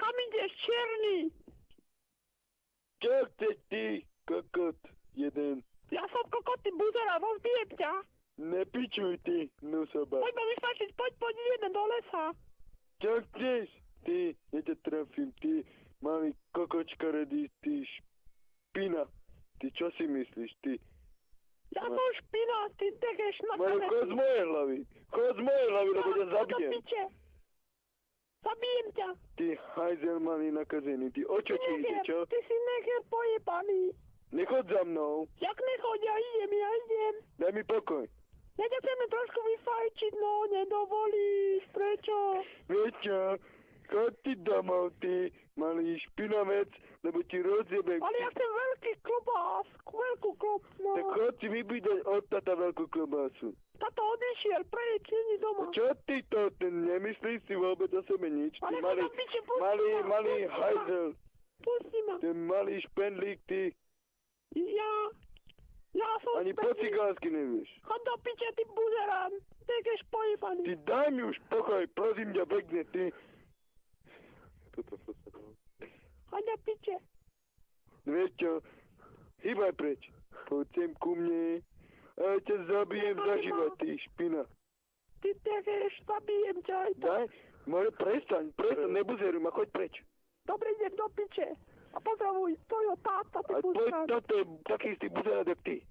Kam ideš, čierny? Čo chceš ty, kokot jeden? Ja som kokot, ty buzera, rozbijem ťa. Nepičuj ty, nusoba. Poď ma vysvetliť, poď jeden do lesa. Čo chceš? Ty, ja ťa trafím, ty malý kokočka redý, ty špina. Ty čo si myslíš, ty? Ja som špina, ty tekeš na Mario, chod z mojej hlavy, lebo ťa zabijem. Zabijem ťa. Ty hajzel malý nakazený, ty o čo ti ide, čo? Ty si neger pojebaný. Nechod za mnou. Jak nechod, ja idem. Daj mi pokoj. Ja ťa chceme trošku vyfajčiť, no nedovolíš, prečo? Vieš čo? Chod ty domov, ty malý špinavec, lebo ti rozjebem. Ale ja chcem veľký klobás, veľkú klobásu. Tak chod si vybídať od tata veľkú klobásu. Tato odišiel, preč, není doma. Čo ty to, ten nemyslíš si vôbec o sebe nič? Ty Ale malý hajzel. Pusti ma. Ten malý špendlík, ty. Ja som ani po cigánsky nevieš. Chod do piče, ty buzerán. Tekeš pojebaný. Ty daj mi už pokoj, prosím ťa pekne, ty. Toto sa dalo. Chod do piče. Vieš čo? Hýbaj preč. Poď sem ku mne. A ja ťa zabijem za život, ty špina. Ty tekeš, zabijem ťa aj to. Daj, môže prestaň, nebuzeruj ma, choď preč. Dobre, idem do piče. A pozdravuj tvojho táta, ty A buzerán. toto je taký istý buzerán, jak ty.